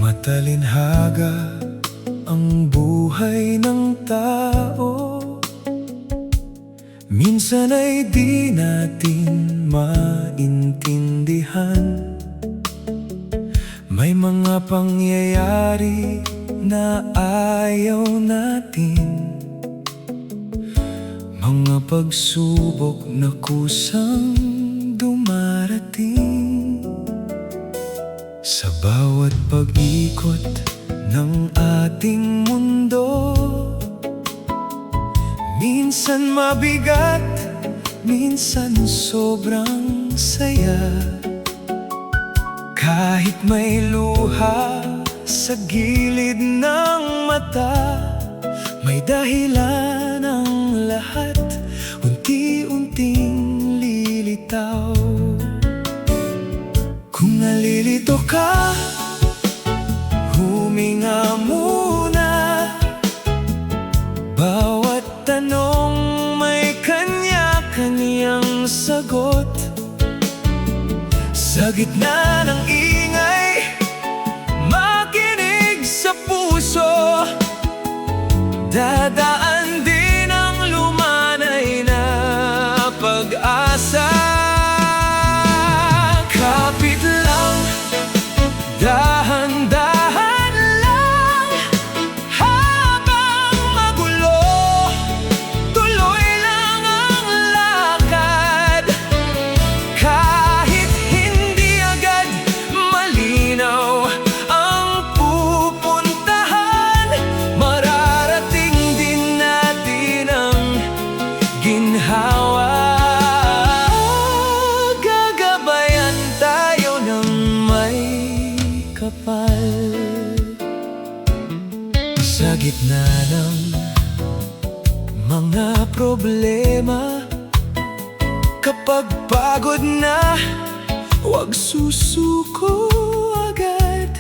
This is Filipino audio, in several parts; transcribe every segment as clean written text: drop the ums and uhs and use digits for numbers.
Matalinhaga ang buhay ng tao. Minsan ay di natin maintindihan. May mga pangyayari na ayaw natin, mga pagsubok na kusang dumarating. Sa bawat pag-ikot ng ating mundo, minsan mabigat, minsan sobrang saya. Kahit may luha sa gilid ng mata, may dahilan ang lahat, unti-unting lilitaw. Kung nalilito ka, huminga muna. Bawat tanong may kanya-kanyang sagot. Sa gitna ng ingay, makinig sa puso. Dadaan din ang lumanay na pag-asa. Kapit lang, dahan-dahan lang. Habang magulo, tuloy lang ang lakad. Kahit hindi agad malinaw ang pupuntahan, mararating din natin ang ginhawa. Gagabayan tayo ng may kapal. Sa gitna ng mga problema, kapag pagod na, huwag susuko agad.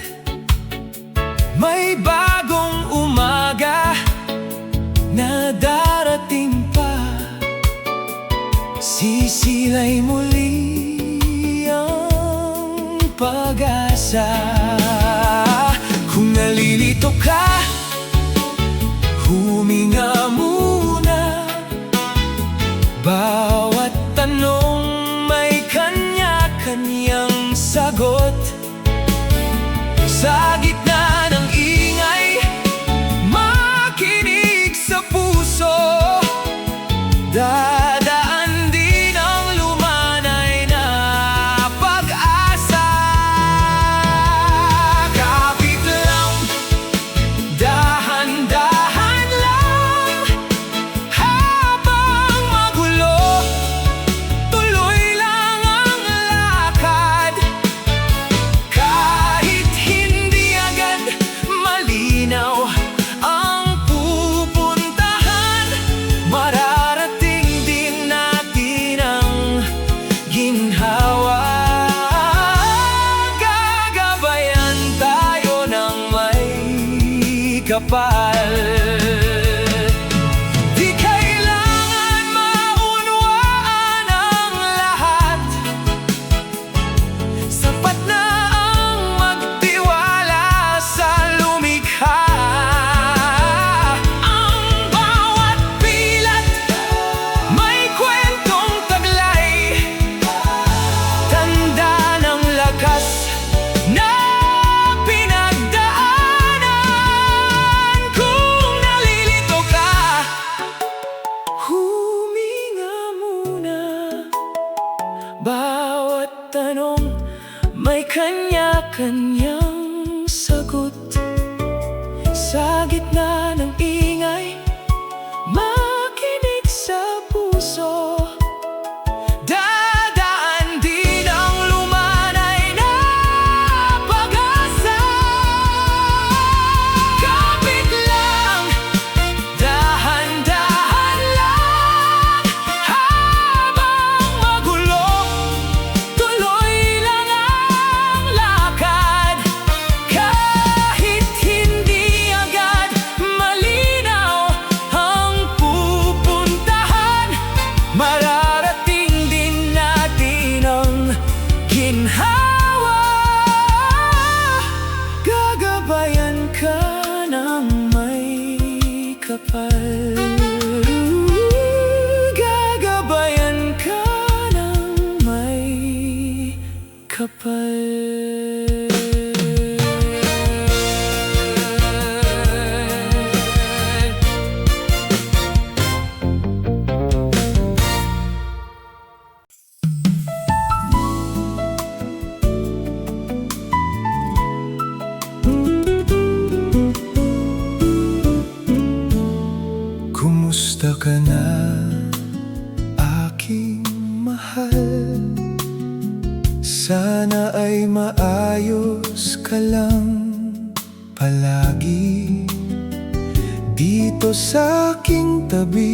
May bagong umaga na darating pa. Sisilay muli ang pag-asa. Kung nalilito ka, huminga muna. Bawat tanong may kanya-kanyang sagot. Sa gitna ng ingay, makinig sa puso. Dadaan din ang lumanay na pag-asa. Kapit lang, dahan-dahan lang. Habang magulo, tuloy lang ang lakad. Kahit hindi agad malinaw ang pupuntahan, mararating din natin ang ginhawa. Gagabayan tayo ng may kapal. Di kailangan maunawaan ang lahat. Sapat na ang magtiwala sa lumikha. Ang bawat pilat may kwentong taglay, tanda ng lakas na pinagdaanan. Kung nalilito ka, huminga muna. Bawat tanong may kanya-kanyang sagot. Sa gitna ng ingay, makinig sa puso. Dadaan din ang lumanay na pag-asa. Kapit lang, dahan-dahan lang. Habang magulo, tuloy lang ang lakad. Kahit hindi agad kapal. Gagabayan ka ng may kapal. Kumusta ka na, aking mahal? Sana ay maayos ka lang palagi. Dito sa aking tabi,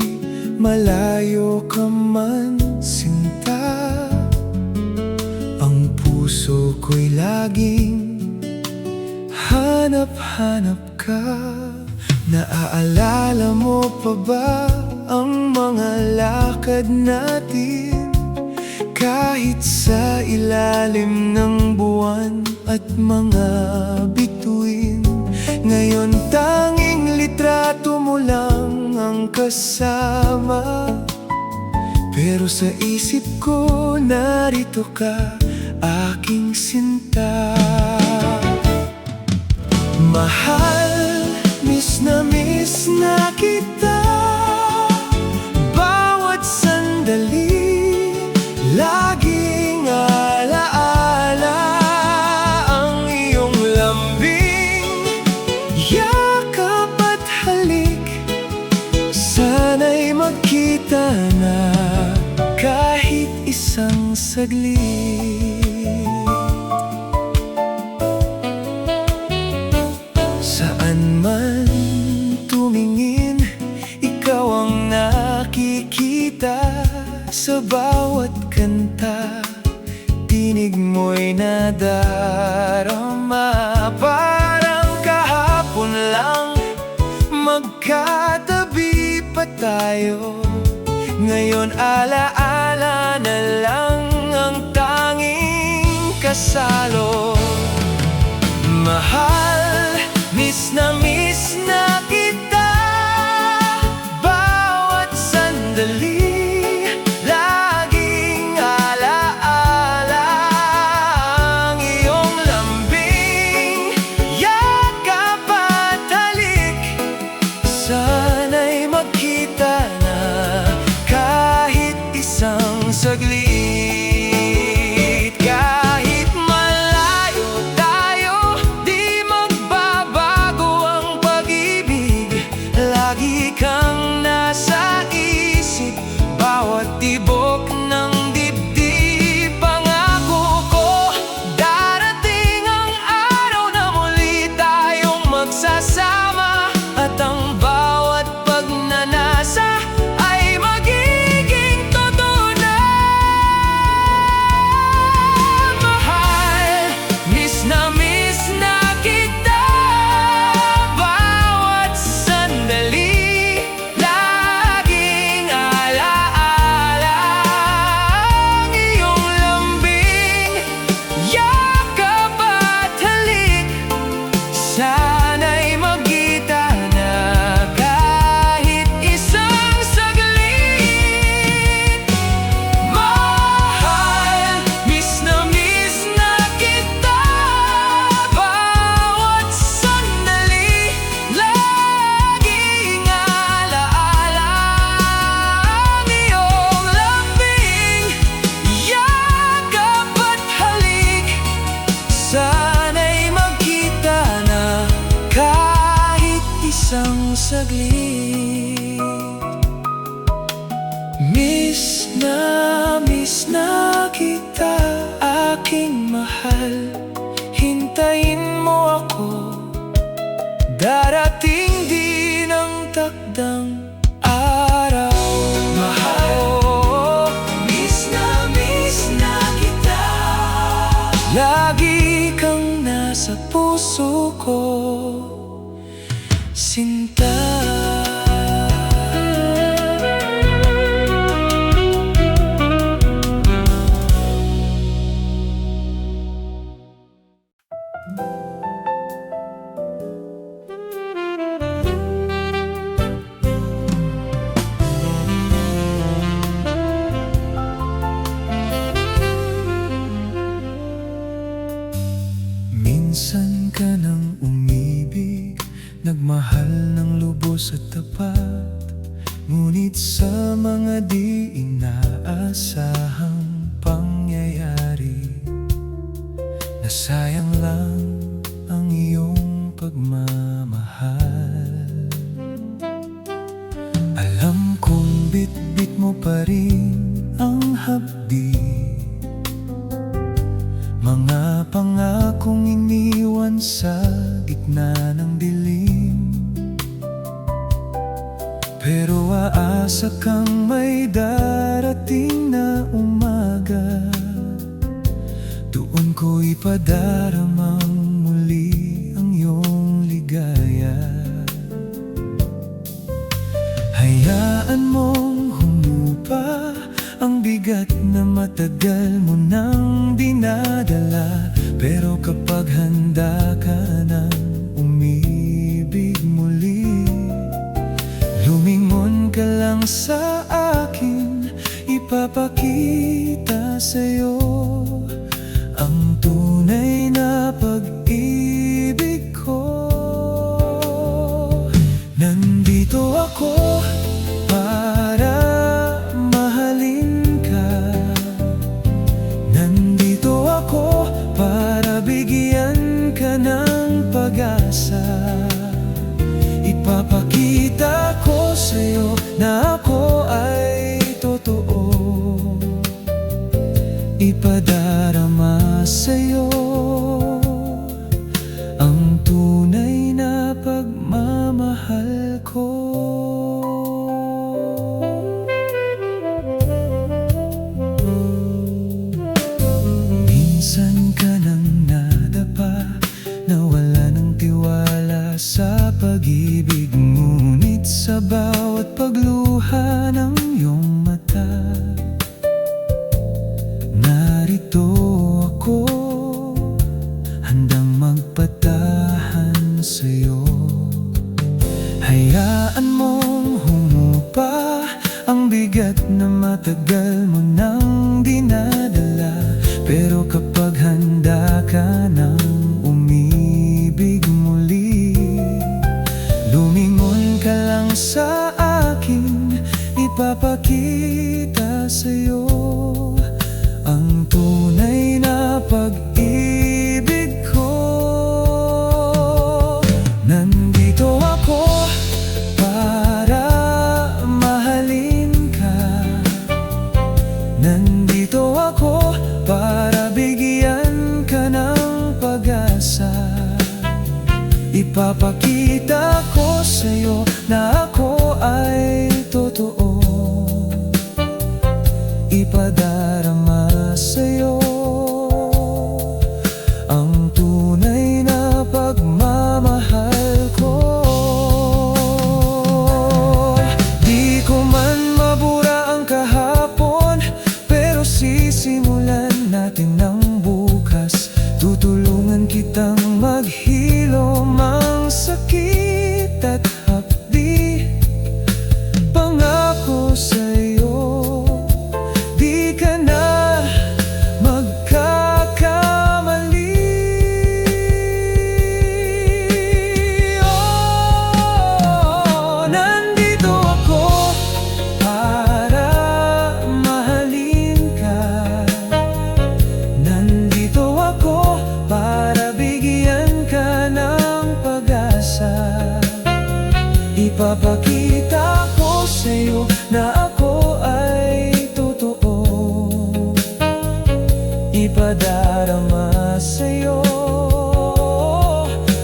malayo ka man, sinta. Ang puso ko'y laging hanap-hanap ka. Naaalala mo pa ba ang mga lakad natin? Kahit sa ilalim ng buwan at mga bituin. Ngayon tanging litrato mo lang ang kasama. Pero sa isip ko narito ka, aking sinta. Mahal, miss na kita. Bawat sandali, laging alaala ang iyong lambing, yakap at halik. Sana'y magkita na kahit isang saglit. Saan man tumingin, ikaw ang nakikita. Sa bawat kanta, tinig mo'y nadarama. Parang kahapon lang, magkatabi pa tayo. Ngayon alaala na lang ang tanging kasalo. Mahal, miss na kita. Bawat sandali, laging alaala ang iyong lambing, yakap at halik. Sana'y magkita na kahit isang saglit. Kahit malayo tayo, di magbabago ang pag-ibig. Lagi kang nasa isip, bawat tibok ng dibdib. Pangako ko, darating ang araw na muli tayong magsasama. At ang bawat pagnanasa ay magiging totoo na. Mahal, miss na kita. Bawat sandali, laging alaala ang iyong lambing, yakap at halik. Sana'y magkita na kahit isang saglit. Mahal, miss na kita. Bawat sandali, laging alaala ang iyong lambing, yakap at halik. Sana'y magkita na kahit isang saglit. Miss na kita, aking mahal. Hintayin mo ako, darating din ang takdang araw. Mahal, miss na kita. Lagi kang nasa puso ko, sinta. Nagmahal ng lubos at tapat, ngunit sa mga di inaasahang pangyayari, nasayang lang ang iyong pagmamahal. Alam kong bitbit mo pa rin ang hapdi, mga pangakong iniwan sa gitna ng dilim. Pero aasa kang may darating na umaga, doon ko ipadaramang muli ang iyong ligaya. Hayaan mong humupa ang bigat na matagal mo nang dinadala. Pero kapag handa ka nang umibig muli, lumingon ka lang sa akin, ipapakita sa'yo ang tunay na pag-ibig ko. Nandito ako para mahalin ka, nandito ako para bigyan ka ng pag-asa. Ipapakita ko sa'yo na ako ay totoo, ipadarama sa'yo ang tunay na pagmamahal ko. Minsan ka nang nadapa, nawala ng tiwala sa pag-ibig, ngunit sa bawat pagluha ng iyong mata, narito ako, handang magpatahan sa'yo. Hayaan mong humupa ang bigat na matagal mo nang dinadala. Pero kapag handa ka nang umibig muli, lumingon ka lang sa akin, ipapakita sa'yo ang tunay na pag-ibig ko. Nandito ako para mahalin ka, nandito ako para bigyan ka ng pag-asa. Ipapakita ko sa'yo na ako ay totoo, ipadarama sa'yo ang tunay na pagmamahal ko. Di ko man mabura ang kahapon, pero sisimulan natin ng bukas. Tutulungan kitang maghilom ang sakit at hapdi. Pangako sa'yo, di ka na magkakamali. Oh, nandito ako para mahalin ka, nandito ako para bigyan ka ng pag-asa. Ipapakita ko sa'yo na ako ay totoo, ipadarama sa'yo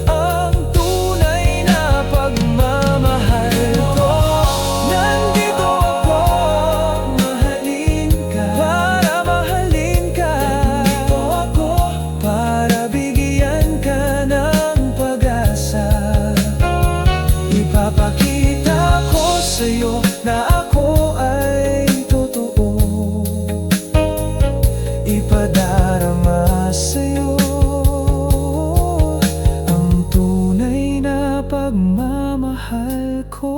ang tunay na pagmamahal ko. Nandito ako, mahalin ka, para mahalin ka. Nandito ako para bigyan ka ng pag-asa. Ipapakita ko sa'yo na ako ay totoo, ipadarama sa'yo ang tunay na pagmamahal ko.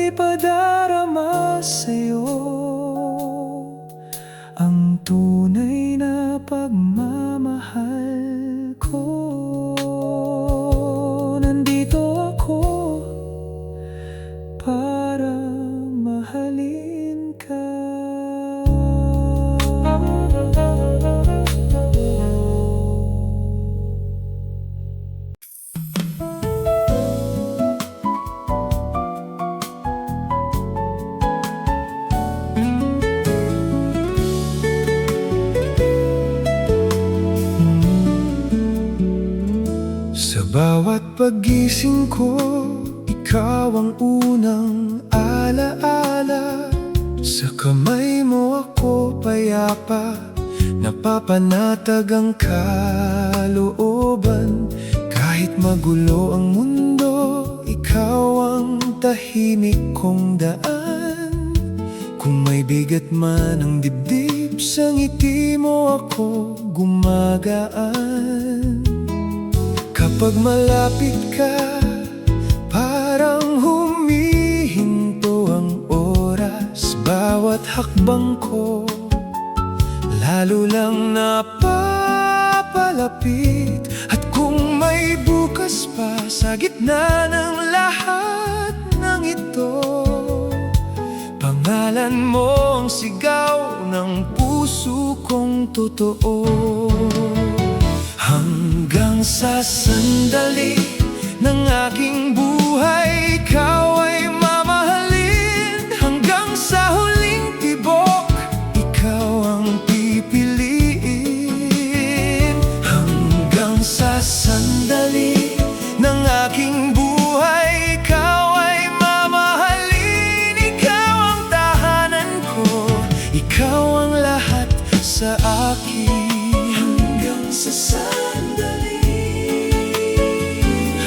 Ipadarama sa'yo ang tunay na pagmamahal ko. Kapag gising ko, ikaw ang unang alaala. Sa kamay mo ako payapa, napapanatag ang kalooban. Kahit magulo ang mundo, ikaw ang tahimik kong daan. Kung may bigat man ang dibdib, sa ngiti mo ako gumagaan. Kapag malapit ka, parang humihinto ang oras. Bawat hakbang ko, lalo lang napapalapit. At kung may bukas pa sa gitna ng lahat ng ito, pangalan mo ang sigaw ng puso kong totoo. Hanggang sa sandali ng aking buhay, ikaw ay mamahalin. Hanggang sa huling tibok, ikaw ang pipiliin. Hanggang sa sandali ng aking buhay, ikaw ay mamahalin. Ikaw ang tahanan ko, ikaw ang lahat sa akin. Hanggang sa sandali,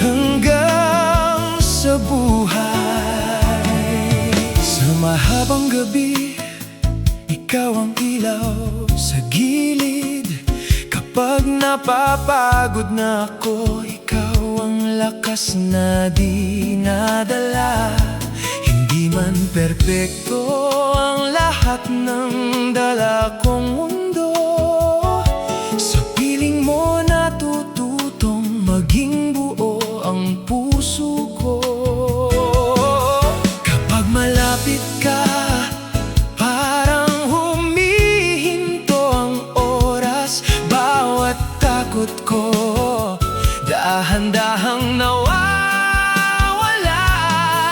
hanggang sa buhay. Sa mahabang gabi, ikaw ang ilaw sa gilid. Kapag napapagod na ako, ikaw ang lakas na di nadala. Hindi man perpekto ang lahat ng dala kong mundo, sa piling mo natututong maging buo ang puso ko. Kapag malapit ka, parang humihinto ang oras. Bawat takot ko, dahan-dahang nawawala.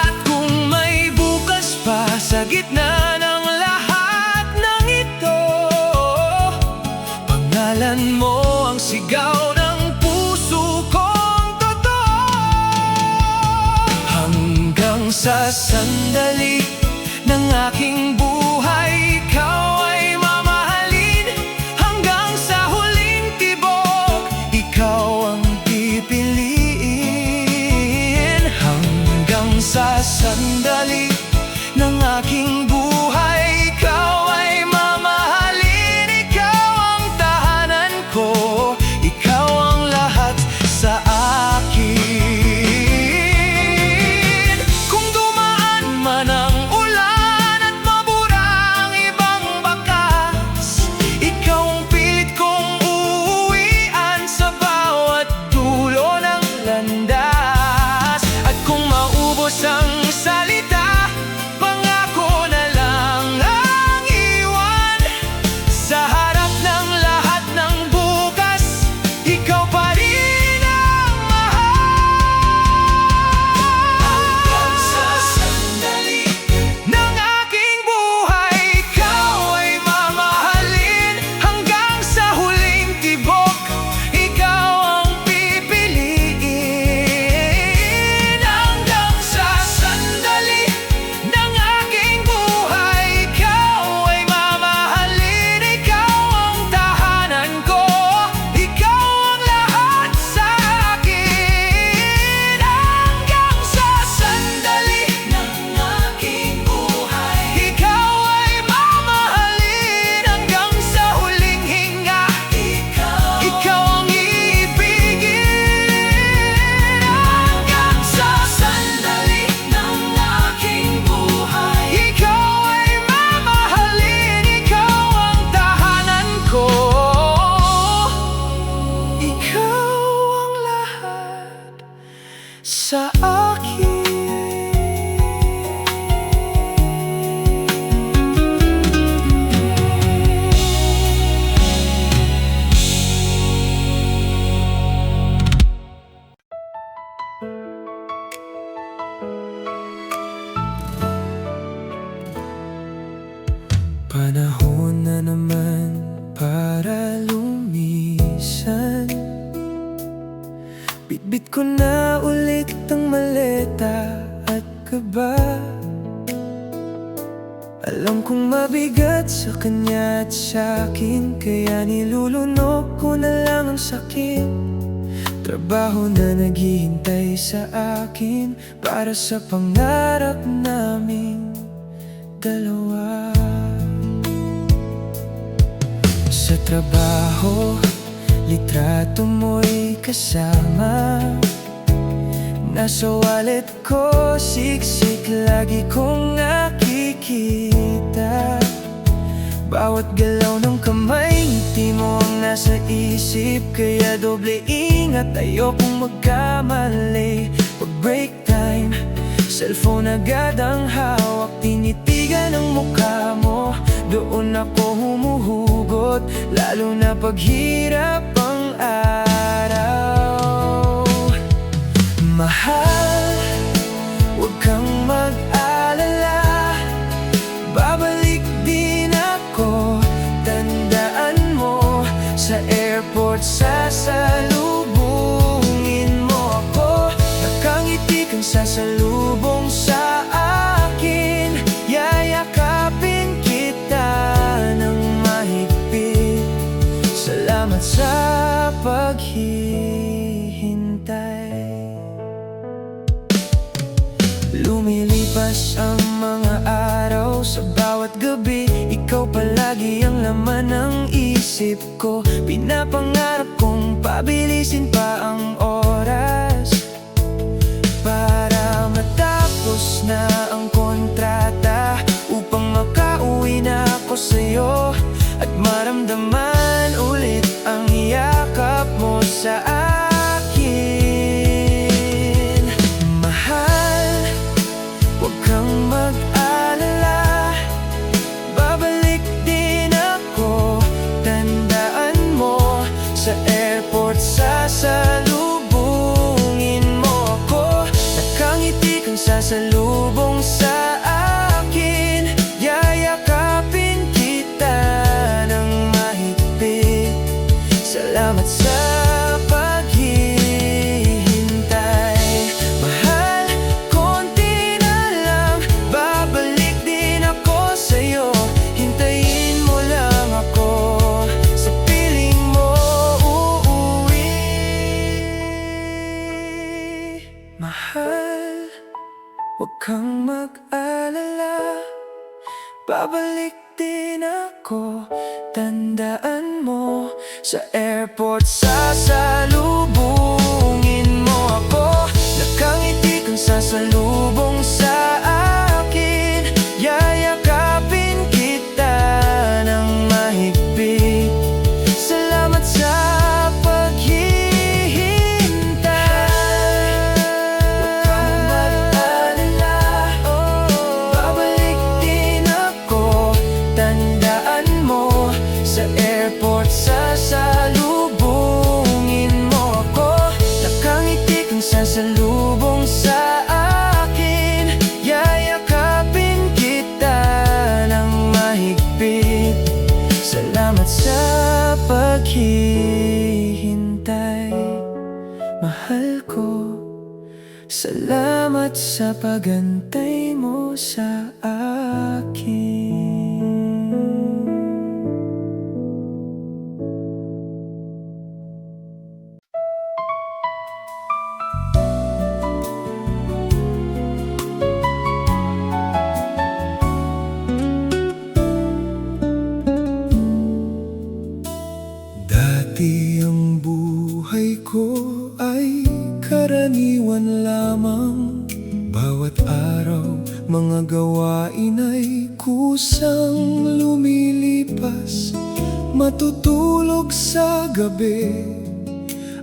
At kung may bukas pa sa gitna ng lahat ng ito, pangalan mo ang sigaw ng puso kong totoo. Hanggang sa sandali ng aking buhay, ikaw ay mamahalin. Hanggang sa huling tibok, ikaw ang pipiliin. Hanggang sa sandali ng aking buhay, ikaw ay mamahalin. Ikaw ang tahanan ko, ikaw ang lahat sa akin. Kung dumaan man ang ulan at mabura ang ibang bakas, ikaw ang pilit kong uuwian sa bawat dulo ng landas. At kung maubos ang salita, pangako na lang ang iwan. Sa harap ng lahat ng bukas, ikaw pa rin ang mahal. Hanggang sa sandali ng aking buhay, ikaw ay mamahalin. Hanggang sa huling tibok, ikaw ang pipiliin. Hanggang sa sandali ng aking buhay, ikaw ay mamahalin. Ikaw ang tahanan ko, ikaw ang lahat sa akin. Hanggang sa sandali ng aking buhay, ikaw ay mamahalin. Hanggang sa huling hinga, ikaw ang iibigin. Hanggang sa sandali ng aking buhay, ikaw ay mamahalin. Ikaw ang tahanan ko, ikaw ang lahat sa akin. Panahon na naman para lumisan. Bitbit Bitbit ko na ulit ang maleta at kaba. Alam kong mabigat sa kanya at sa'kin, kaya nilulunok ko na lang ang sakit. Trabaho na naghihintay sa akin para sa pangarap naming dalawa. Sa trabaho, litrato mo'y kasama. Nasa wallet ko, siksik lagi kong nakikita. Bawat galaw ng kamay, ngiti mo ang nasa isip. Kaya doble ingat, ayokong magkamali. Pag break time, cellphone agad ang hawak. Tinitigan ang mukha mo, doon ako humuhugot. Lalo na pag hirap ang araw. Mahal, huwag kang mag-alala, babalik din ako. Tandaan mo, sa airport sasalubungin mo ako. Nakangiti kang sasalubong sa akin, yayakapin kita ng mahigpit. Salamat sa paghihintay. Lumilipas ang mga araw, sa bawat gabi ikaw palagi ang laman ng isip ko. Pinapangarap kong pabilisin pa ang oras para matapos na ang kontrata, upang makauwi na ako sa'yo at maramdaman ulit ang yakap mo sa akin. Mahal, huwag kang mag-alala, babalik din ako. Tandaan mo, sa airport sasalubungin mo ako. Nakangiti kang sasalubong sa akin, yayakapin kita ng mahigpit. Salamat sa paghihintay. Mahal, konti na lang, babalik din ako sa'yo. Hintayin mo lang ako, sa piling mo uuwi. Mahal, huwag kang mag-alala, babalik din ako. Tandaan mo, sa airport sasalubungin mo ako. Nakangiti kang sasalubong sa akin, yayakapin kita ng mahigpit. Salamat sa paghihintay. Huwag kang mag-alala, babalik din ako. Tandaan mo, sa airport sasalubungin mo ako. Nakangiti kang sasalubong sa akin, yayakapin kita ng mahigpit. Salamat sa paghihintay. Mahal ko, salamat sa pagantay mo sa akin. Dati ang buhay ko ay karaniwan lamang. Bawat araw, mga gawain ay kusang lumilipas. Matutulog sa gabi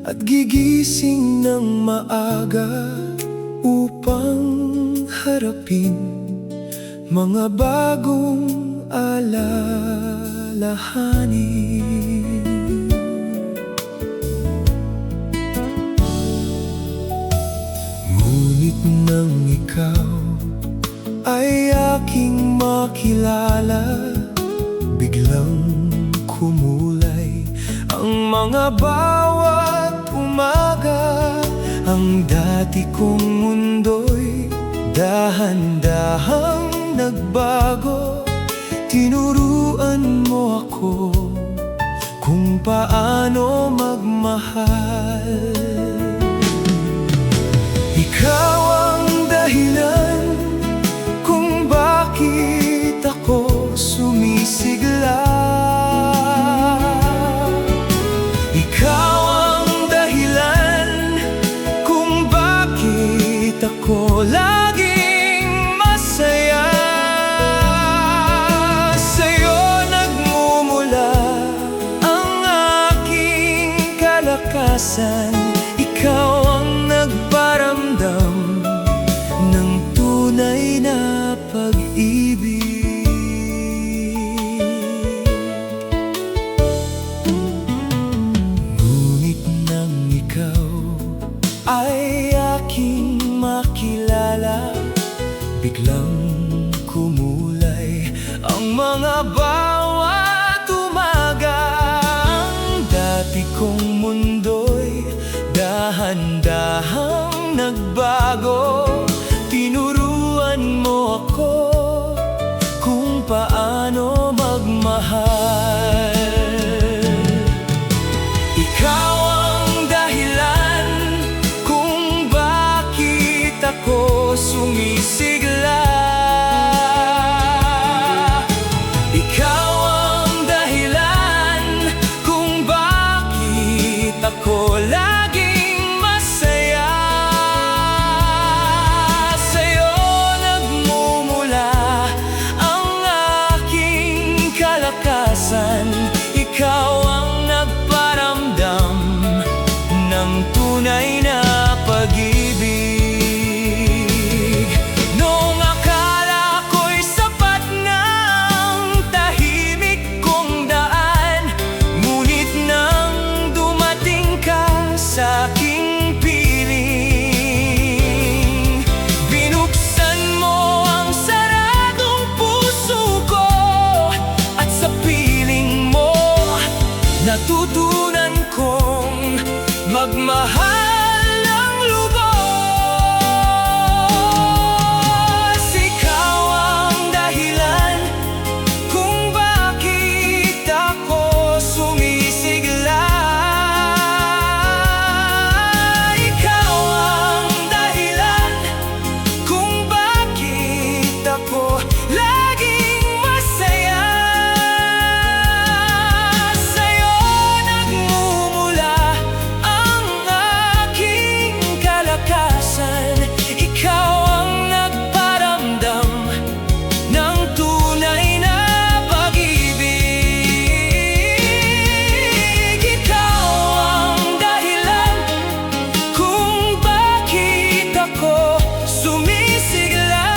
at gigising ng maaga, upang harapin mga bagong alalahanin. Ngunit nang ikaw ay aking makilala, biglang kumulay ang mga bawat umaga. Ang dati kong mundo'y dahan-dahang nagbago. Tinuruan mo ako kung paano magmahal. Ikaw ang dahilan kung bakit ako sumisigla. Ikaw ang dahilan kung bakit ako laging masaya. Sa'yo nagmumula ang aking kalakasan. Ikaw ang nagparamdam ng tunay na pag-ibig. Ngunit nang ikaw ay aking makilala, biglang kumulay ang mga bawat umaga. Ang dati kong mundo'y dahan-dahang nagbago. Tinuruan mo ako kung paano magmahal. Ikaw ang dahilan kung bakit ako sumisigla. Ikaw ang dahilan kung bakit ako laging masaya. Sa'yo nagmumula ang aking kalakasan. Ikaw ang nagparamdam ng tunay na pag-ibig. Noong akala ko'y sapat na ang tahimik kong daan, ngunit nang dumating ka sa aking piling, binuksan mo ang saradong puso ko. At sa piling mo natutunan kong magmahal ng lubos. Ikaw ang dahilan kung bakit ako sumisigla. Ikaw ang dahilan kung bakit ako laging masaya. Sa'yo nagmumula ang aking kalakasan. Ikaw ang nagparamdam ng tunay na pag-ibig. Ikaw ang dahilan kung bakit ako sumisigla.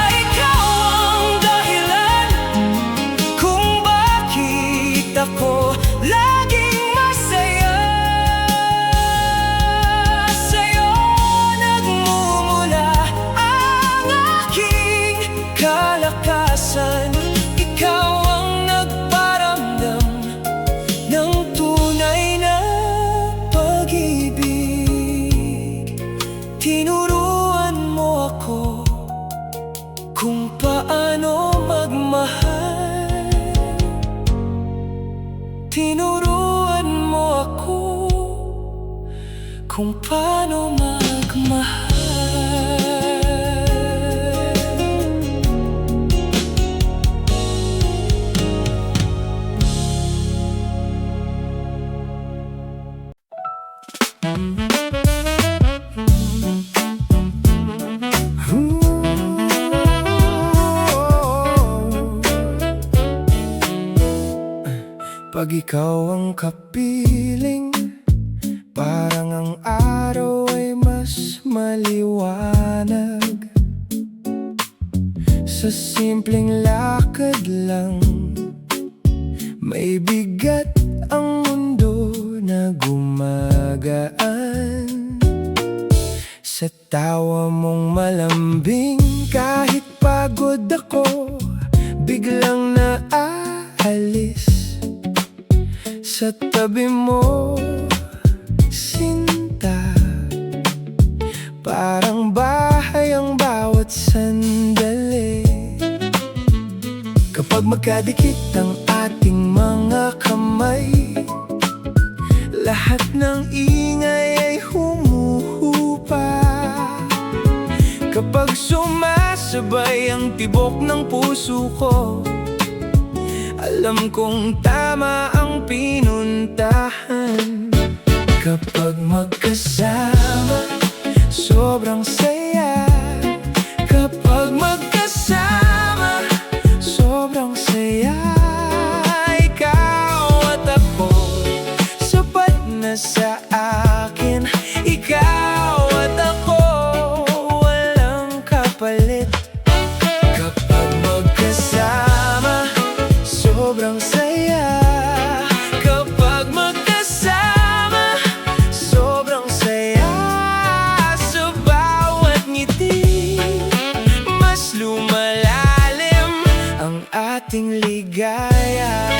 Ikaw ang dahilan kung bakit ako laging masaya. Sa'yo nagmumula ang aking kalakasan. Ikaw ang nagparamdam ng tunay na pag-ibig. Tinuruan mo ako kung paano magmahal. Tinuruan mo ako kung paano magmahal. Pag ikaw ang kapiling, parang ang araw ay mas maliwanag. Sa simpleng lakad lang, may bigat ang mundo na gumagaan. Sa tawa mong malambing, kahit pagod ako, biglang naalis. Sa tabi mo, magkadikit ang ating mga kamay, lahat ng ingay ay humuhupa. Kapag sumasabay ang tibok ng puso ko, alam kong tama ang pinuntahan. Kapag magkasama, sobrang saya. Kapag magkasama, sobrang saya. Ikaw at ako, sapat na sa akin. Ikaw at ako, walang kapalit. Kapag magkasama, sobrang saya. Kapag magkasama, sobrang saya. Sa bawat ngiti, mas lumalalim ang ating ligaya.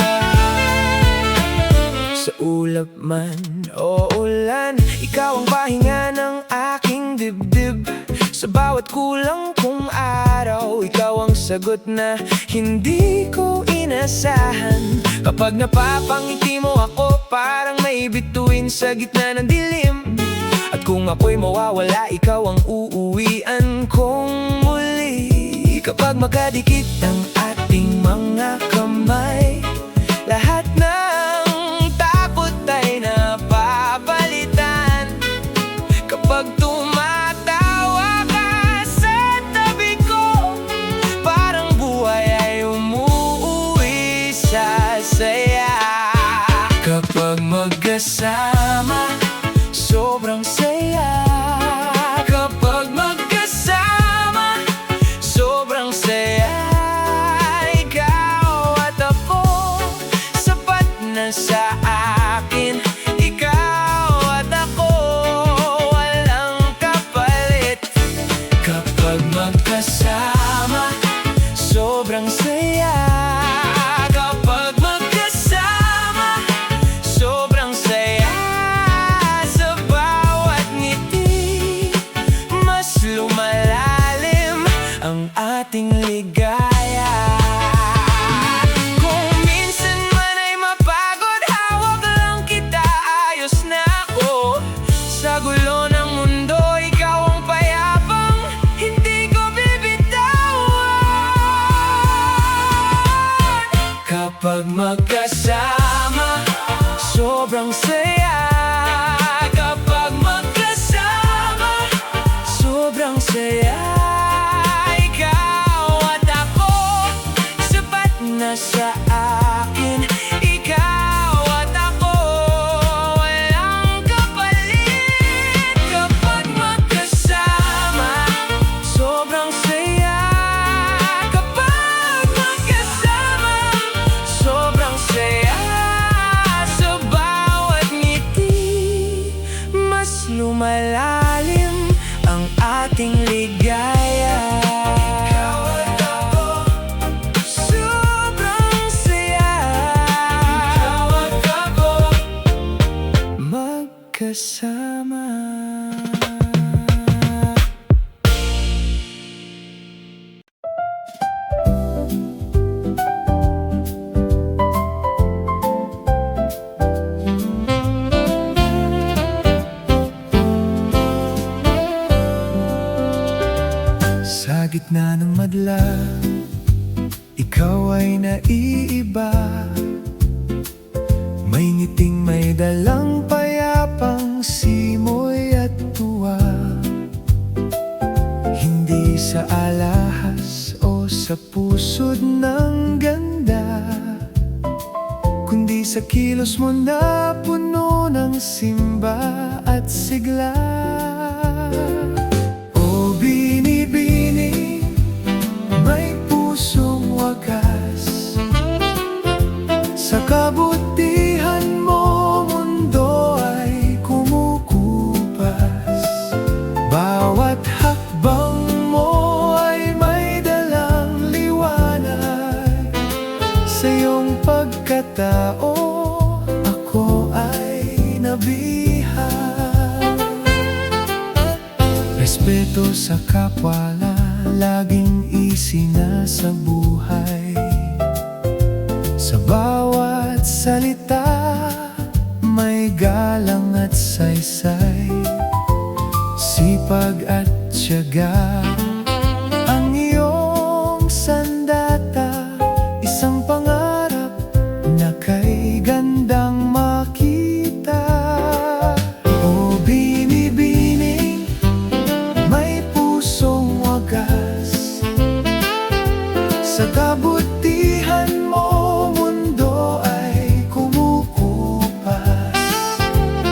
Sa ulap man o ulan, ikaw ang pahinga ng aking dibdib. Sa bawat kulang kong araw, ikaw ang sagot na hindi ko inasahan. Kapag napapangiti mo ako, parang may bituin sa gitna ng dilim. At kung ako'y mawawala, ikaw ang uuwian kong muli. Kapag magkadikit ang ating mga kamay, lahat ng takot ay napapalitan. Kapag tumatawa ka sa tabi ko, parang buhay ay umuuwi sa saya. Kapag magkasama, sobrang saya. Kapag magkasama, sobrang saya. Ikaw at ako, sapat na sa akin. Ikaw at ako, walang kapalit. Kapag magkasama, sobrang saya. Kapag magkasama, sobrang saya. Sa bawat ngiti, mas lumalalim ang ating ligaya. Kung minsan man ay mapagod, hawak lang kita, ayos na ako. Sa gulo ng mundo, ikaw ang payapang hindi ko bibitawan. Kapag magkasama, sobrang saya. Kapag magkasama, sobrang saya. Ikaw at ako, sapat na sa akin. Ikaw at ako, walang kapalit. Kapag magkasama, sobrang saya. Kapag magkasama, sobrang saya. Sa bawat ngiti, mas lumalalim ang ating ligaya. Ikaw at ako, sobrang saya. Ikaw at ako, magkasama. Sa gitna ng madla, ikaw ay naiiba. May ngiting may dalang payapang simoy at tuwa. Hindi sa alahas o sa pusod ng ganda, kundi sa kilos mo na puno ng simba at sigla. O binibini, may pusong wagas. Sa kabutihan mo, mundo ay kumukupas. Bawat hakbang mo ay may dalang liwanag. Sa iyong pagkatao, ako ay nabihan. Respeto sa kapwa, laging isinasabuhay. Sa bawat salita may galang at saysay, sipag at tiyaga. Ang iyong sandata, isang pangarap na kay gandang makita. O binibining may pusong wagas, sa kabutihan mo mundo ay kumukupas.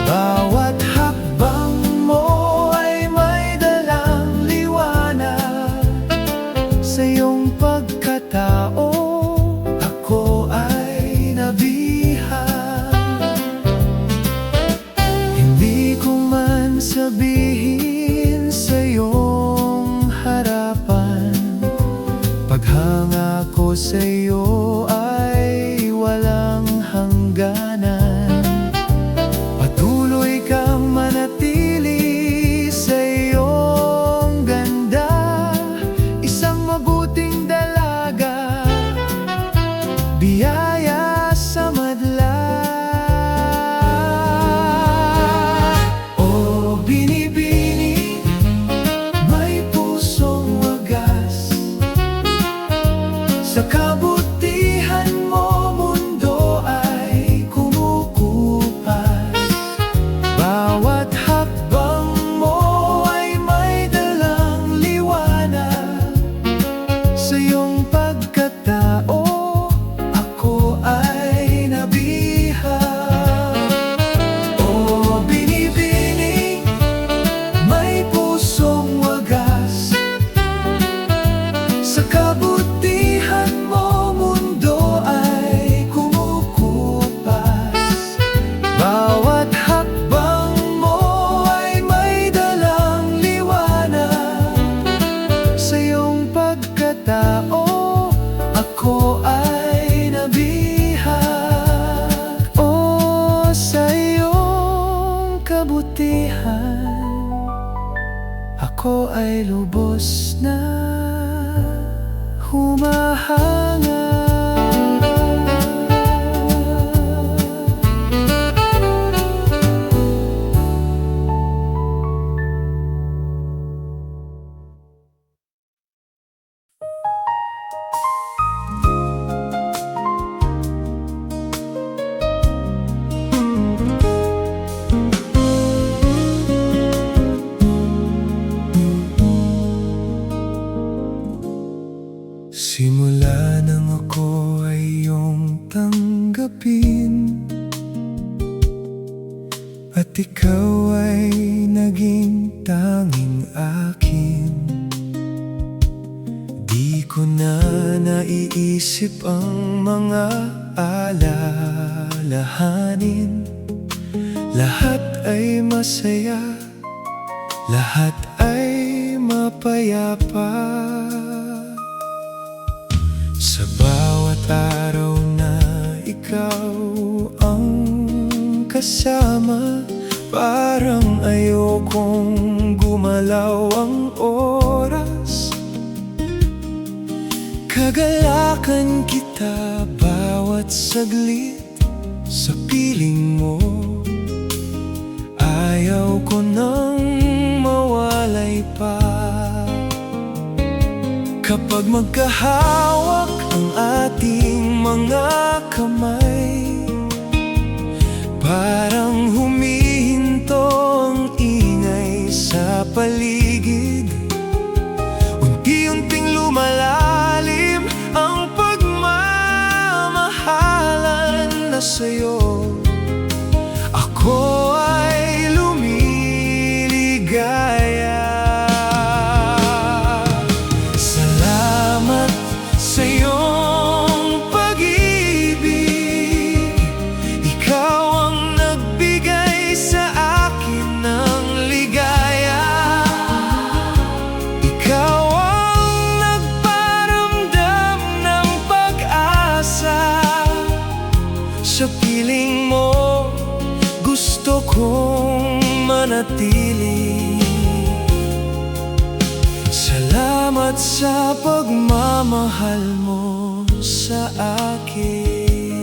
Bawat hakbang mo ay may dalang liwanag, sa iyong pagkatao ako ay nabihag. Hindi ko man sabihin sa iyong harapan, paghanga ko sa iyo ay walang hangganan. Patuloy kang manatili sa iyong ganda, isang mabuting dalaga, biyaya sa madla. O binibini may pusong wagas, sa kabutihan mo mundo ay kumukupas. Bawat hakbang mo ay may dalang liwanag, sa iyong pagkatao ako ay nabihag. O binibini may pusong wagas, sa kabutihan mo mundo ay kumukupas. Bawat hakbang mo ay may dalang liwanag, sa iyong pagkatao ako ay nabihag. O sa iyong kabutihan ako ay lubos na humahanga. Simula nang ako ay iyong tanggapin, at ikaw ay naging tanging akin, di ko na naiisip ang mga alalahanin. Lahat ay masaya, lahat ay mapayapa. Sa bawat araw na ikaw ang kasama, parang ayokong gumalaw ang oras. Kagalakan kita bawat saglit sa piling mo, ayaw ko nang mawalay pa. Kapag magkahawak ang ating mga kamay, parang humihinto ang ingay sa paligid. Unti-unting lumalalim ang pagmamahalan na sa'yo. Ako ay lumiligaya. Salamat sa iyong pag-ibig, ikaw ang nagbigay sa akin ng ligaya. Ikaw ang nagparamdam ng pag-asa, sa piling mo gusto kong manatili. Salamat sa pagmamahal mo sa akin.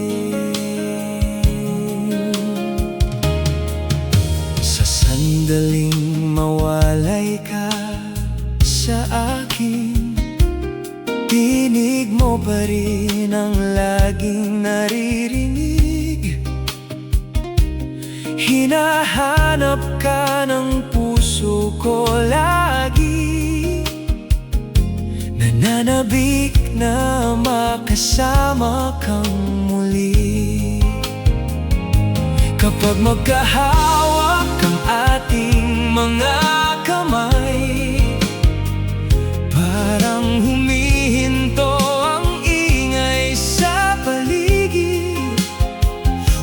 Sandaling mawalay ka sa akin, tinig mo pa rin ang laging naririnig. Hinahanap ka ng puso ko lagi, nananabik na makasama kang muli. Kapag magkahawak ang ating mga kamay, parang humihinto ang ingay sa paligid.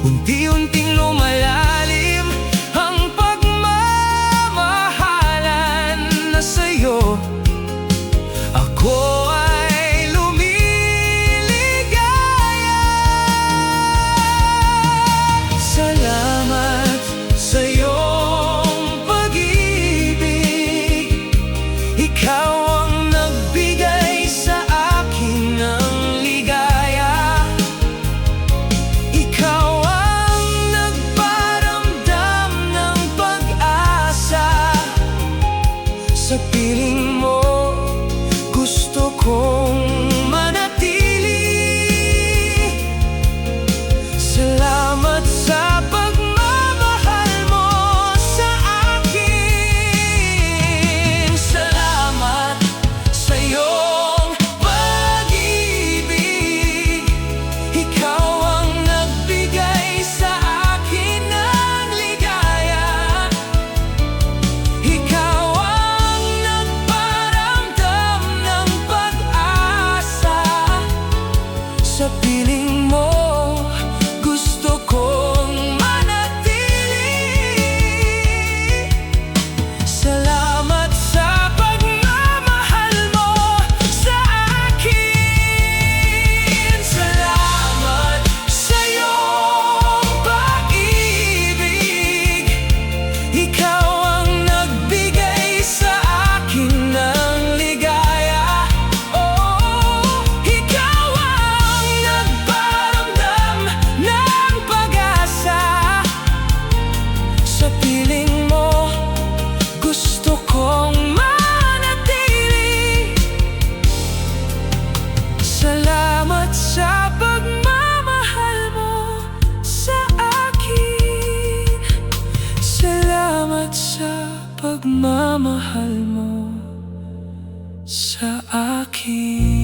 Unti-unting lumalalim ang pagmamahalan na sa'yo. Ako ay lumiligaya. Salamat sa iyong pag-ibig. Ikaw ang nagbigay sa akin ng ligaya. Ikaw ang nagparamdam ng pag-asa. Sa piling mo gusto kong manatili. Salamat sa pagmamahal mo sa akin. Salamat sa iyong pag-ibig. Ikaw ang nagbigay sa akin ng ligaya. Ikaw ang nagparamdam ng pag-asa. Sa piling mo gusto kong manatili. Salamat sa pagmamahal mo sa akin. Salamat sa iyong pag-ibig. Ikaw ang nagbigay sa akin ng ligaya. Oh, ikaw ang nagparamdam ng pag-asa. Sa piling mo gusto kong manatili. Salamat sa pagmamahal mo sa akin. Salamat sa pagmamahal mo sa akin.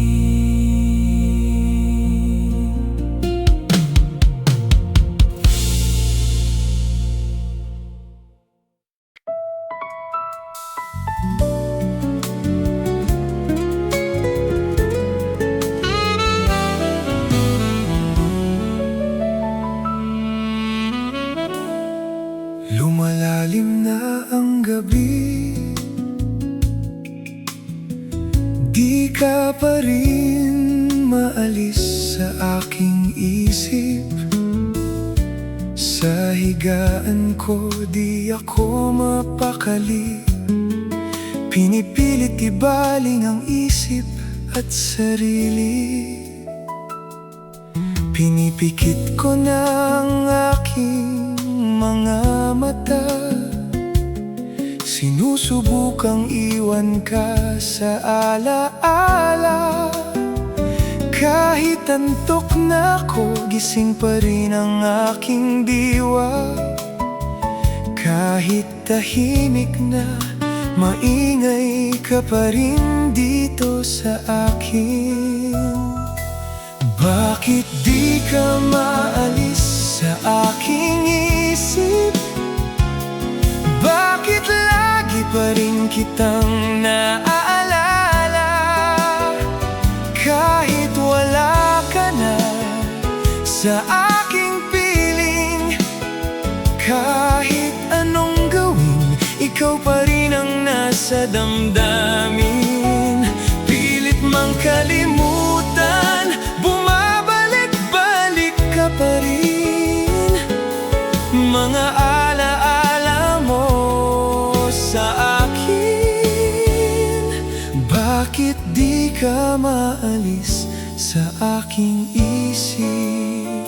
Lumalalim na ang gabi, di ka pa rin maalis sa aking isip. Sa higaan ko di ako mapakali, pinipilit ibaling ang isip at sarili. Pinipikit ko ng aking mga mata, sinusubukang iwan ka sa alaala. Kahit antok na ko, gising pa rin ang aking diwa. Kahit tahimik na, maingay ka pa rin dito sa akin. Bakit di ka maalis sa aking isip? Bakit lagi pa rin kitang naaalala? Kahit wala ka na sa aking piling, kahit anong gawin, ikaw pa rin ang nasa damdamin. Pilit mang kalimutan, bumabalik-balik ka pa rin. Mga alaala mo sa akin. Bakit di ka maalis sa aking isip?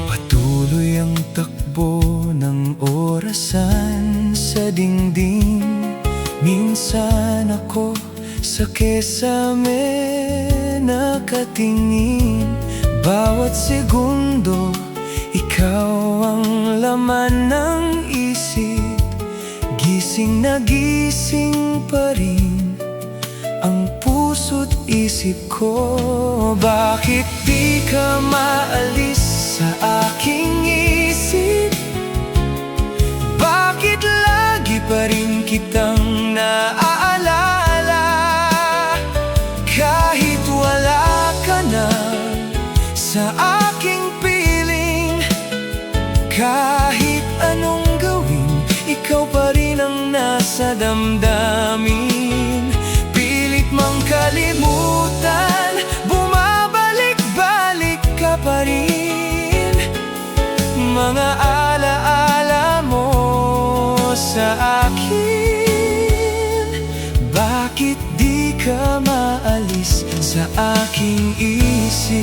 Patuloy ang takbo ng orasan, rin sa dingding. Minsan ako sa kesame nakatingin. Bawat segundo, ikaw ang laman ng isip. Gising na gising pa rin ang puso't isip ko. Bakit di ka maalis sa aking isip? Bakit lagi pa rin kitang naaalala? Kahit wala ka na sa aking piling, kahit anong gawin, ikaw pa rin ang nasa damdamin. Pilit mang kalimutan, bumabalik-balik ka pa rin. Mga alaala mo sa akin, bakit di ka maalis sa aking isip?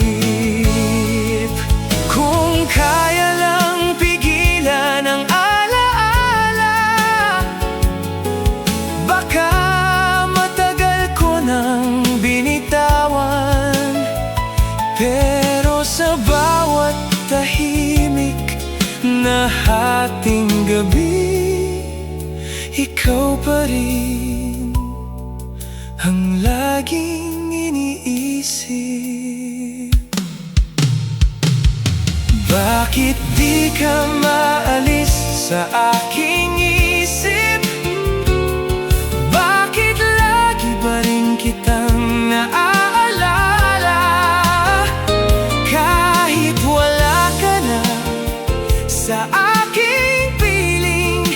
Kung kaya lang pigilan ang alaala, baka matagal ko nang binitawan. Pero sa bawat tahimik na hating gabi, ikaw pa rin ang laging iniisip. Bakit di ka maalis sa aking isip? Bakit lagi pa rin kitang naaalala? Kahit wala ka na sa aking piling,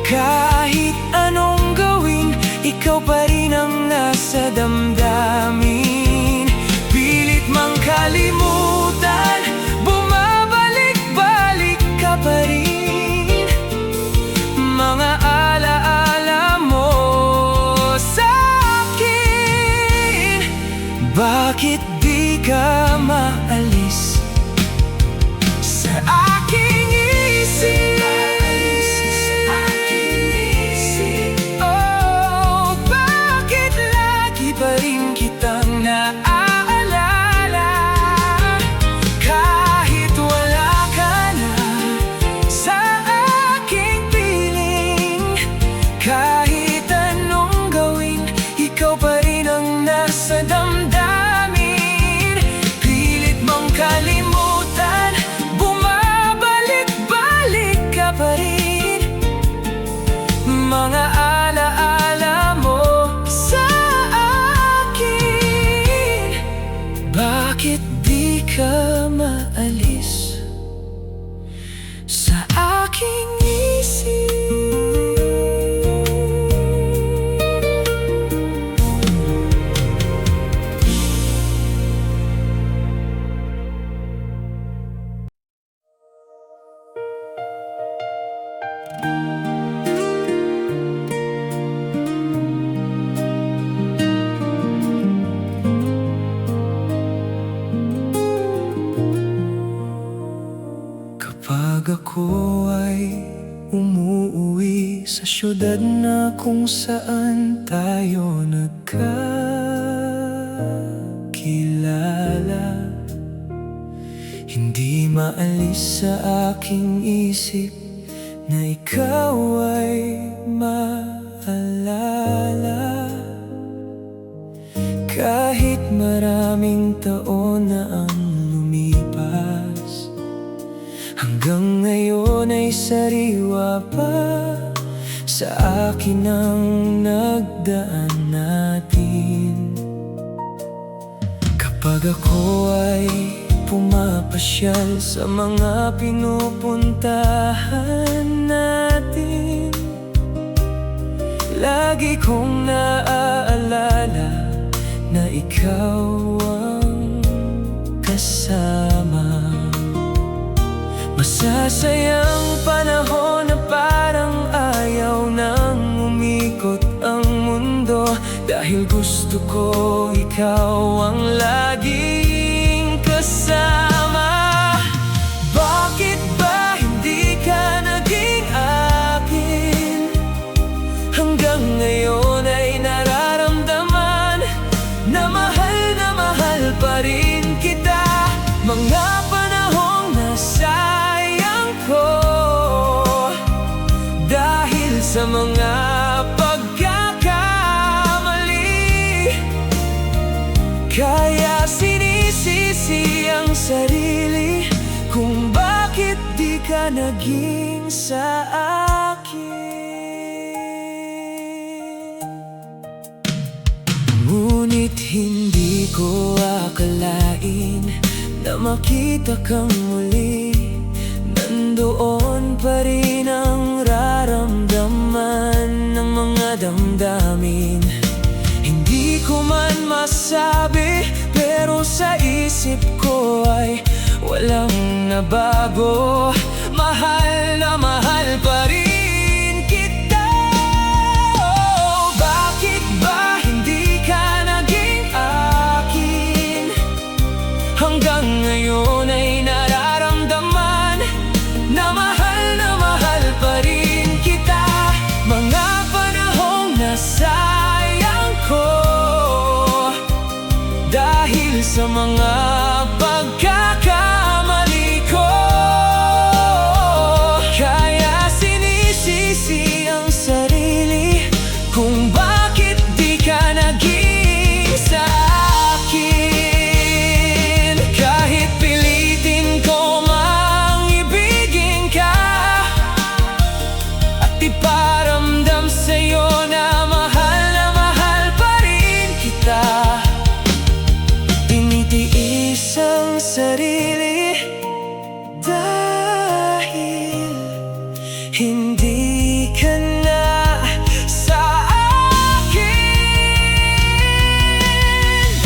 kahit anong gawin, ikaw pa rin ang nasa damdamin. Pilit mang kalimutan, bumabalik-balik ka pa rin. Mga alaala mo sa akin, bakit di ka maalis sa aking isip? Oh, bakit lagi pa rin kitang naaalala? Kahit wala ka na sa aking piling, kahit anong gawin, ikaw pa rin ang nasa damdamin. Pilit mang kalimutan, bumabalik-balik ka pa rin. Mga alaala mo sa akin, bakit di ka maalis sa aking isip? Kapag ako ay umuuwi sa syudad na kung saan tayo nagkakilala, hindi maalis sa aking isip na ikaw ay maalala. Kahit maraming taon na ang lumipas, hanggang ngayon ay sariwa pa sa akin ang nagdaan natin. Kapag ako ay pumapasyal sa mga pinupuntahan natin, lagi kong naaalala na ikaw ang kasama. Masasayang panahon na parang ayaw nang umikot ang mundo, dahil gusto ko ikaw ang laging kasama. Bakit ba hindi ka naging akin? dahil sa mga pagkakamali. Kaya sinisisi ang sarili kung bakit di ka naging sa akin. Ngunit hindi ko akalain na makita kang muli. Nandoon pa rin ang raramdaman ng mga damdamin. Hindi ko man masabi, pero sa isip ko ay walang nabago. Mahal na mahal pa rin kita. Oh, bakit ba hindi ka naging akin? Hanggang ngayon ay nararamdaman na mahal pa rin kita. Mga panahong nasayang ko dahil sa mga pagkakamali ko. Kaya sinisisi ang sarili kung bakit di ka naging sa akin. Kahit pilitin ko mang ibigin ka at iparamdam sa'yo na mahal pa rin kita, tinitiis ang sarili dahil hindi ka na sa akin.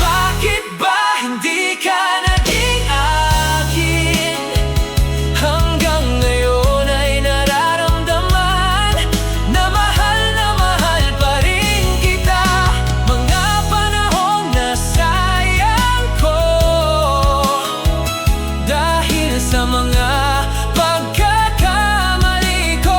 Bakit ba hindi ka naging akin? Hanggang ngayon ay nararamdaman na mahal pa rin kita. Mga panahong nasayang ko dahil sa mga pagkakamali ko.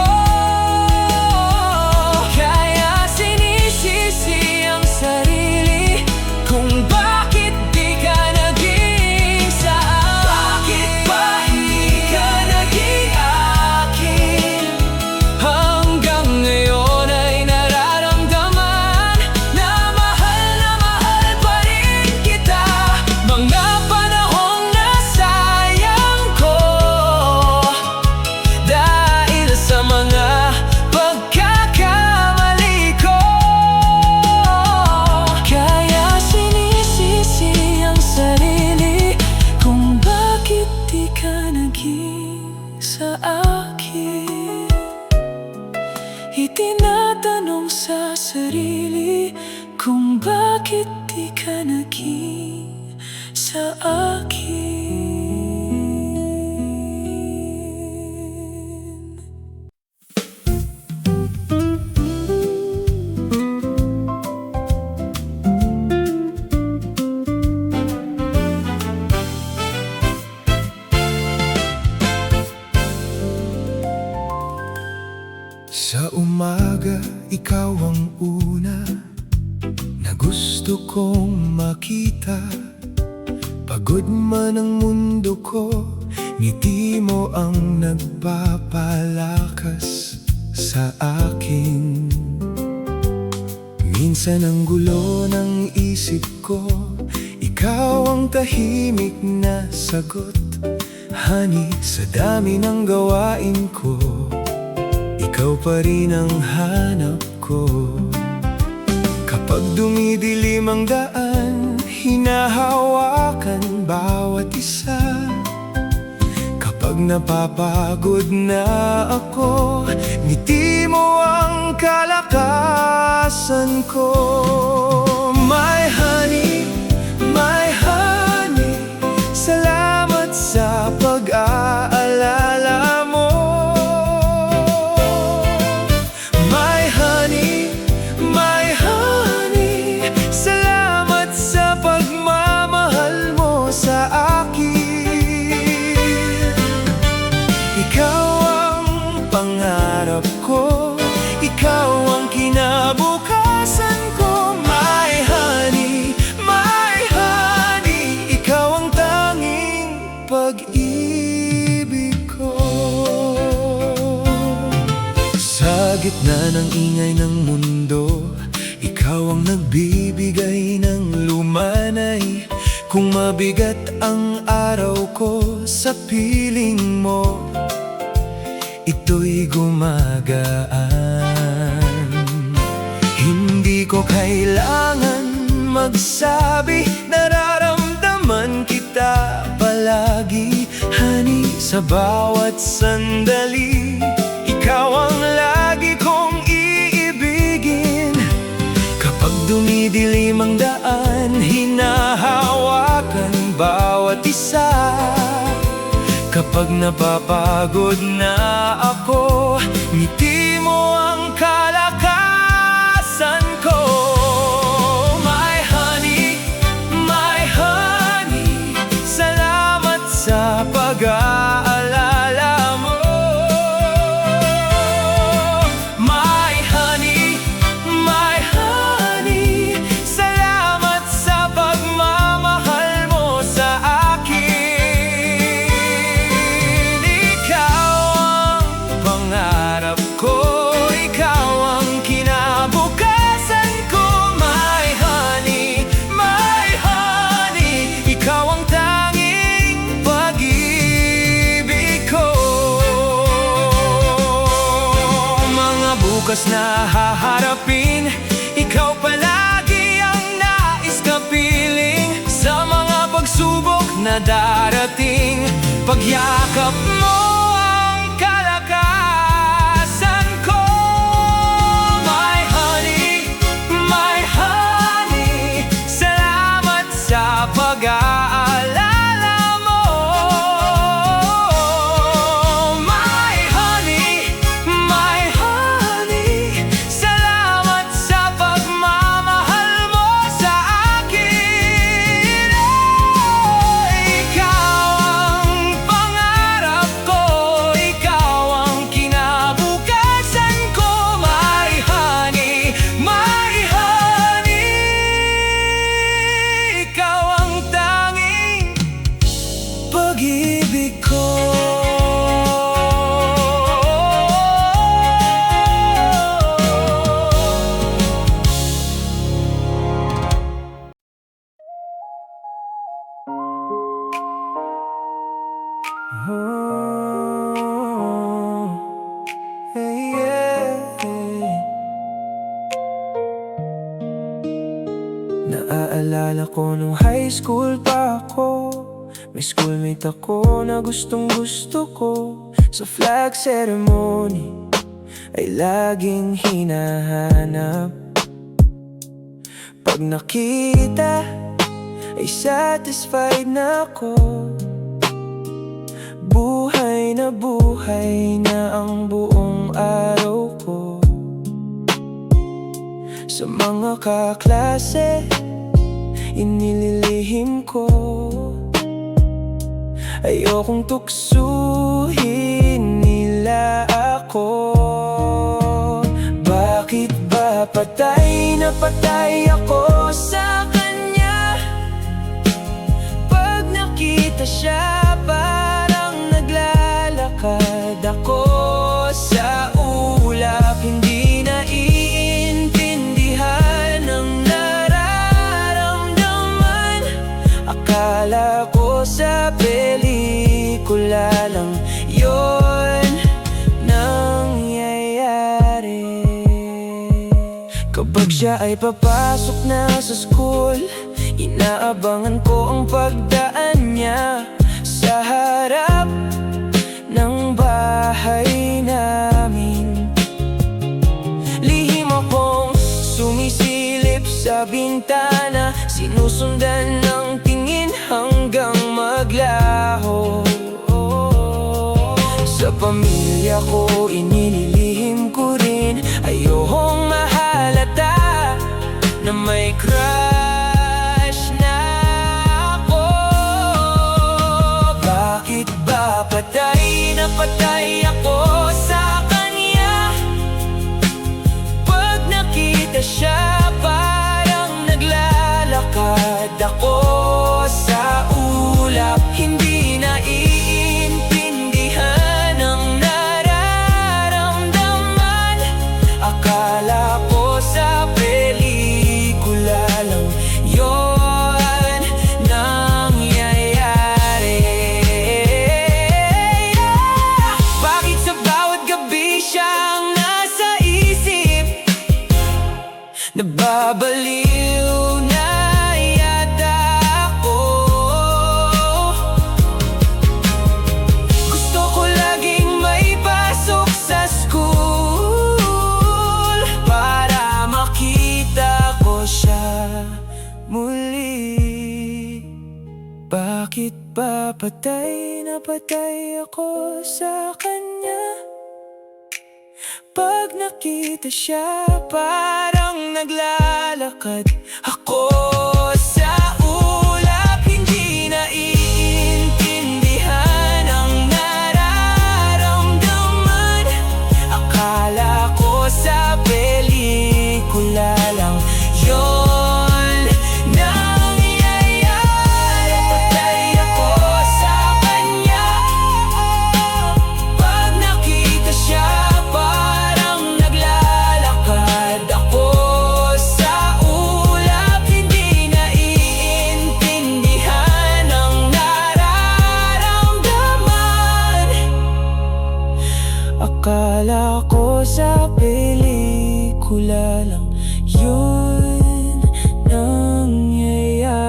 Kaya sinisisi ang sarili kung bakit di ka naging sa akin. Bakit ba hindi ka naging akin? Hanggang ngayon ay nararamdaman na mahal pa rin kita. Mga panahong nasayang ko dahil sa mga pagkakamali ko. Kaya sinisisi ang sarili kung bakit di ka naging sa akin. Itinatanong sa sarili kung bakit di ka naging sa akin. Sa umaga, ikaw ang una na gusto kong makita. Pagod man ang mundo ko, ngiti mo ang nagpapalakas sa akin. Minsan ang gulo ng isip ko, ikaw ang tahimik na sagot. Honey, sa dami ng gawain ko, ikaw pa rin ang hanap ko. Kapag dumidilim ang daan, hinahawakan bawat isa. Kapag napapagod na ako, ngiti mo ang kalakasan ko. My honey, salamat sa pag-aalala mo. My honey, salamat sa pagmamahal mo sa akin. Ikaw ang pangarap ko, ikaw ang kinabukasan ko. gitna ng ingay ng mundo, ikaw ang nagbibigay ng lumanay. Kung mabigat ang araw ko sa piling mo, ito'y gumagaan. Hindi ko kailangan magsabi, nararamdaman kita palagi. Honey, sa bawat sandali, ikaw ang lagi kong iibigin. Kapag dumidilim ang daan, hinahawakan bawat isa. Kapag napapagod na ako, ngiti mo ang kalakasan ko. My honey, salamat sa pag-aalala mo. My honey, salamat sa pagmamahal mo sa akin. Ikaw ang pangarap ko, ikaw ang kinabukasan ko. My honey, ikaw ang tanging pag-ibig ko. Mga bukas na haharapin, ikaw palagi ang nais kapiling. Sa mga pagsubok na darating, pagyakap mo ang kalakasan ko. My honey, salamat sa pag-aalala mo. My honey, salamat sa pagmamahal mo sa akin. Ikaw ang pangarap ko, ikaw ang kinabukasan ko. My honey, ikaw ang tanging pag-ibig ko. Hey, yeah. Naaalala ko nung high school pa ako, may schoolmate ako na gustong gusto ko. Sa flag ceremony ay laging hinahanap. Pag nakita ay satisfied na ako. Buhay na ang buong araw ko. Sa mga kaklase, inililihim ko. Ayokong tuksuhin nila ako. Bakit ba patay na patay ako sa kanya? Pag nakita siya, parang naglalakad ako sa ulap. Hindi naiintindihan ang nararamdaman. Akala ko sa pelikula lang yon nangyayari. Kapag siya ay papasok na sa school, inaabangan ko ang pagdaan niya sa harap ng bahay namin. Lihim akong sumisilip sa bintana, sinusundan ng tingin hanggang maglaho. Sa pamilya ko, inililihim ko rin. Ayokong mahalata na may crush na ako. Bakit ba patay na patay ako sa kanya? Pag nakita siya, parang naglalakad ako sa ulap. Hindi naiintindihan ang nararamdaman. Nababaliw na yata ako. Gusto ko laging may pasok sa school para makita ko siya muli. Bakit ba patay na patay ako sa kanya? Pag nakita siya, parang naglalakad ako sa ulap. Hindi naiintindihan ang nararamdaman. Akala ko sa pelikula lang yun nangyayari. Patay ako sa kanya. Pag nakita siya, akala ko sa pelikula lang yun nangyayari.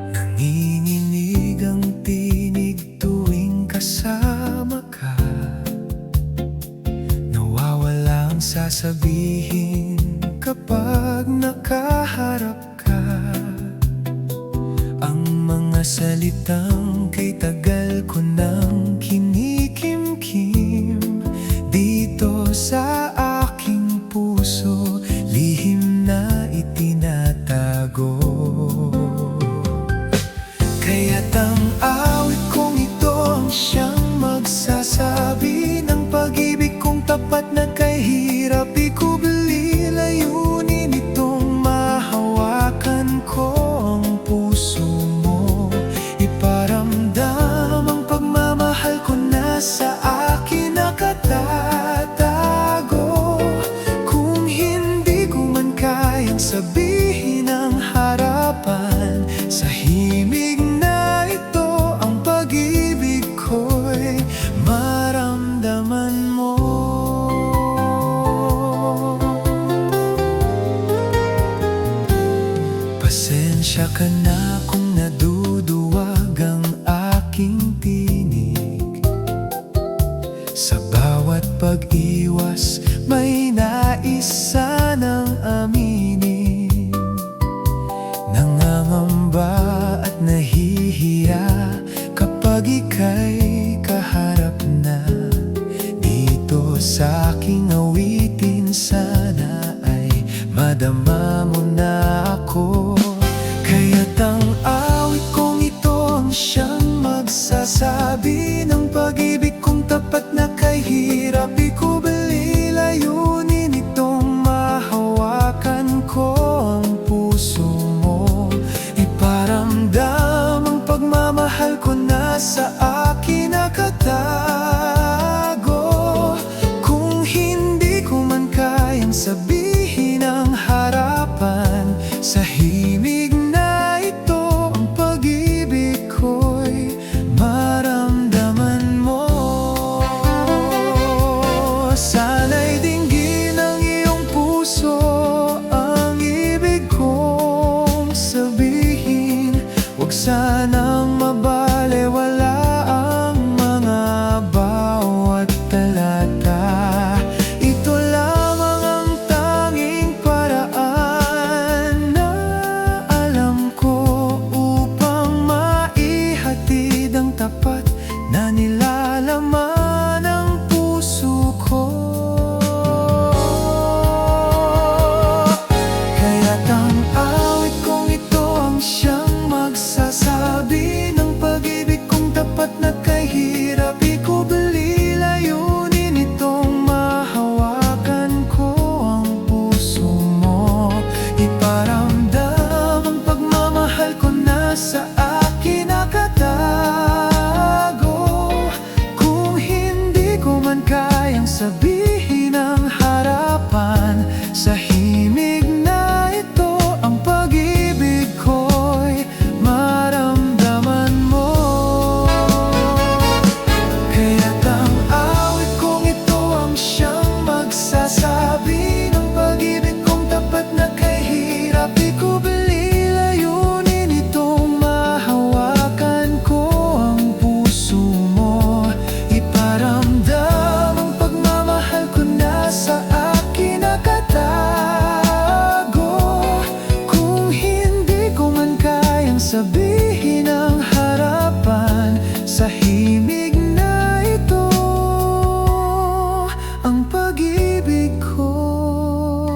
Nanginginig ang tinig tuwing kasama ka. Nawawala ang sasabihin kapag nakaharap ka. Ang mga salitang kay tagal ko nang kinikimkim dito sa aking puso, lihim na itinatago. Kaya't ang awit kong ito ang siyang magsasabi ng pag-ibig kong tapat na kahirap ikubli. Layunin itong mahawakan ko ang puso mo, iparamdam ang pagmamahal ko na sa akin nakatatago. Kung hindi ko man kayang sabihin ang harapan, sa himig maramdaman mo. Pasensya ka na kung naduduwag ang aking tinig. Sa bawat pag-iwas may nais sanang aminin. Nangangamba at nahihiya kapag ika'y kaharap na. Dito sa aking awitin sana ay madama mo na ako. Kaya't ang awit kong ito ang siyang magsasabi ng pag-ibig kong tapat na kahirap ikubli. Layunin itong mahawakan ko ang puso mo, iparamdam ang pagmamahal ko na sa akin nakatago. Kung hindi ko man kayang sabihin ang harapan, sa himig na ito ang pag-ibig ko'y maramdaman mo. Sana'y dinggin ng iyong puso ang ibig kong sabihin. Huwag sanang mabalewala ang mga bawat talata. Ito lamang ang tanging paraan na alam ko upang maihatid ang tapat na nilalaman ng puso ko. Kaya't ang awit kong ito ang siyang magsasabi ng pag-ibig kong tapat na kahirap ikubli. Layunin itong mahawakan ko ang puso mo, iparamdam ang pagmamahal ko na sa akin nakatago. himig na ito ang pag-ibig ko'y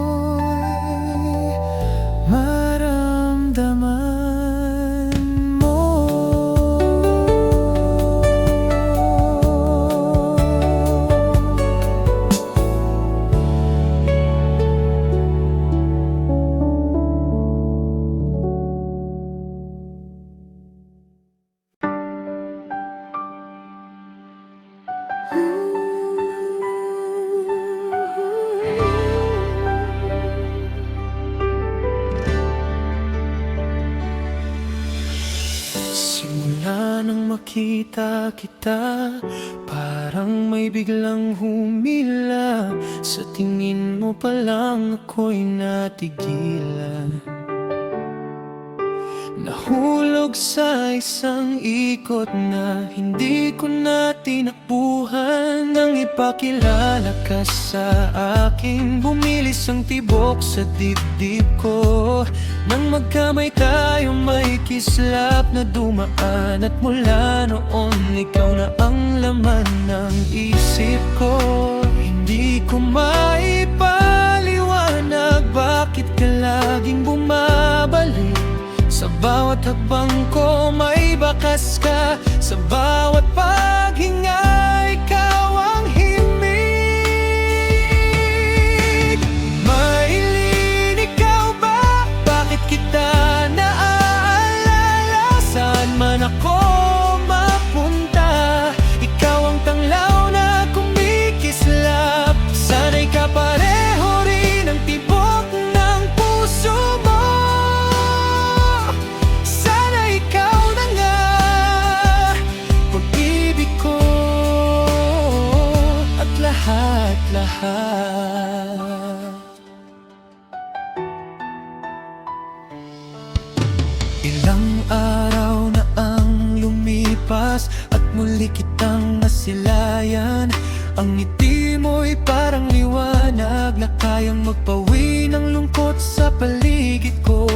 maramdaman mo. Simula nang makita kita, parang may biglang humila. Sa tingin mo pa lang ako'y natigilan. Nahulog sa isang ikot na hindi ko na tinakbuhan. Nang ipakilala ka sa akin, bumilis ang tibok sa dibdib ko. Nang magkamay tayo may kislap na dumaan, at mula noon ikaw na ang laman ng isip ko. Hindi ko maipaliwanag bakit ka laging bumabalik. Sa bawat hakbang ko may bakas ka, sa bawat paghinga ikaw ang himig. Maylin, ikaw ba? Bakit kita naaalala? Saan man ako mapunta, ikaw ang tanglaw na kumikislap. Sana'y kapareho rin ang tibok ng puso mo. Lahat. Ilang araw na ang lumipas at muli kitang nasilayan. Ang ngiti mo'y parang liwanag na kayang magpawi ng lungkot sa paligid ko.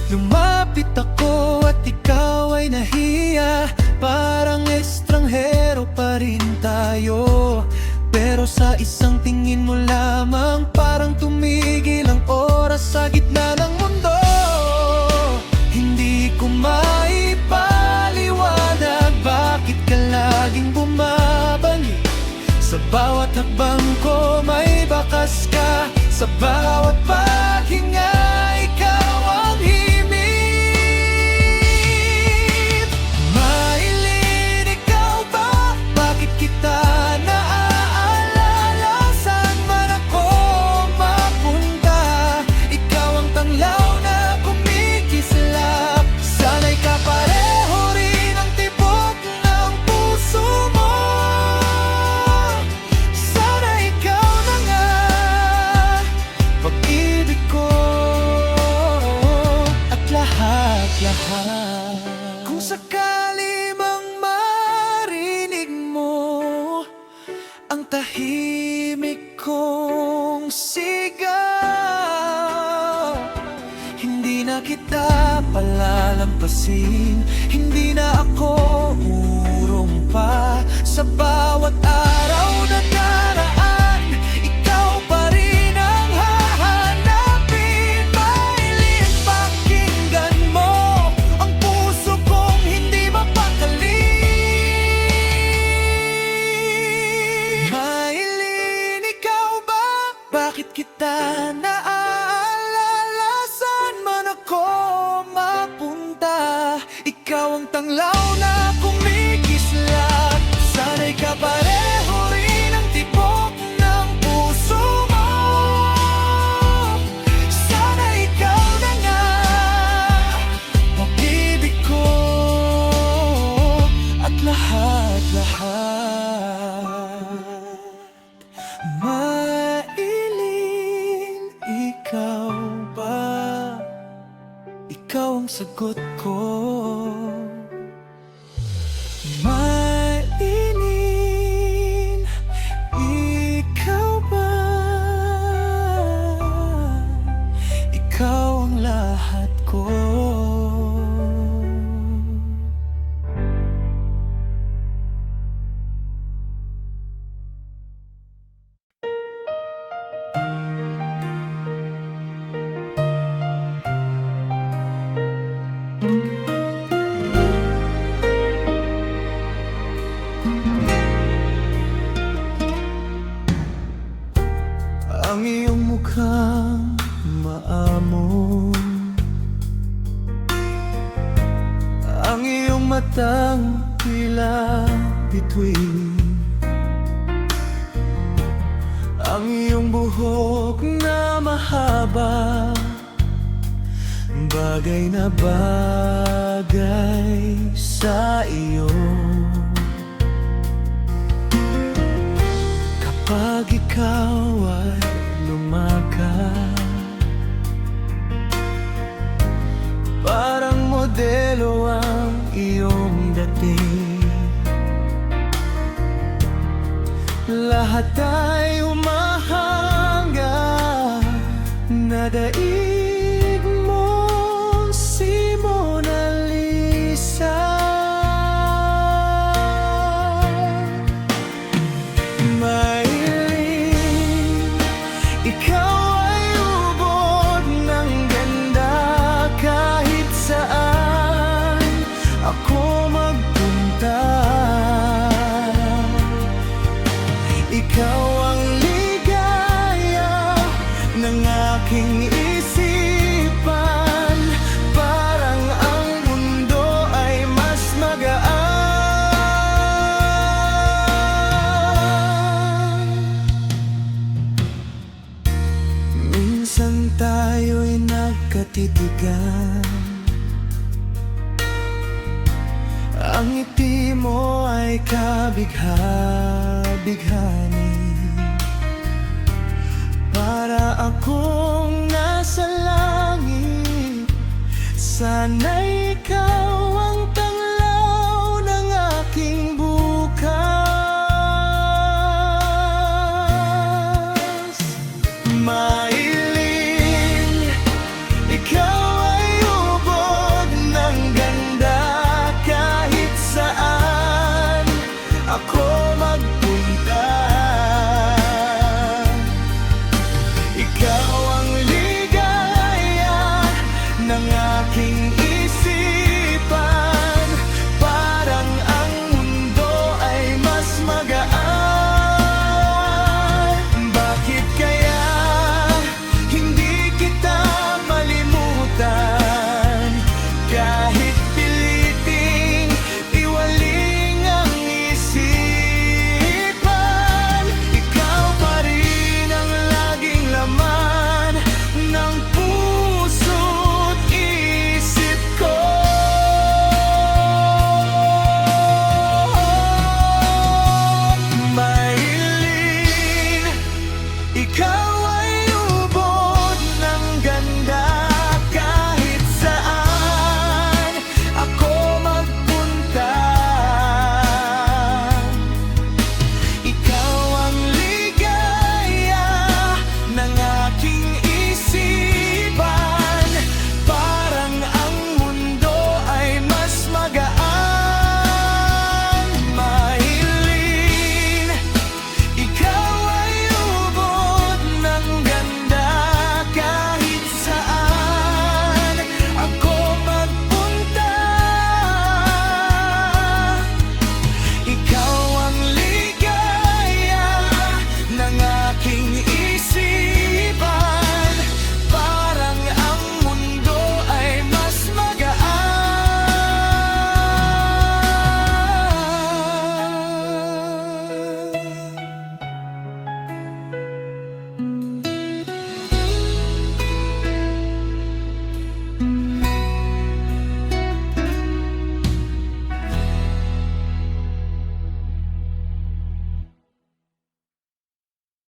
Lumapit ako at ikaw ay nahiya, parang estranghero pa rin tayo. Pero sa isang tingin mo lamang, parang tumigil ang oras sa gitna ng mundo. Hindi ko maipaliwanag bakit ka laging bumabalik. Sa bawat hakbang ko may bakas ka, sa bawat paghinga ikaw ang himig. Maylin, ikaw ba? Bakit kita kung sakali mang marinig mo ang tahimik kong sigaw, hindi na kita palalampasin, hindi na ako urong pa. Sa bawat araw na daraan, ikaw pa rin ang hahanapin. Maylin, pakinggan mo ang puso kong hindi mapakali. Maylin, ikaw ba? Bakit kita naaalala? Saan man ako mapunta, ikaw ang tanglaw na kumikislap. Sana'y kapareho rin ang tibok ng puso mo. Sana ikaw na nga pag-ibig ko at lahat-lahat. Maylin, ikaw ba? Ikaw ang sagot ko. Maylin, ikaw ba? Ikaw ang lahat ko. Ang iyong mukhang maamo, ang iyong matang tila bituin, ang iyong buhok na mahaba, bagay na bagay sa iyo. Kapag ikaw ay lumakad, parang modelo ang iyong dating. Lahat ay humahanga, nadaig mo si Mona Lisa. Mahiling, ikaw ay ubod ng ganda. Kahit saan ako magpunta, ikaw ang ligaya ng aking isipan. Parang ang mundo ay mas magaan. Minsan tayo'y nagkatitigan, ang ngiti mo ay kabigha-bighani. Para akong nasa langit, sana'y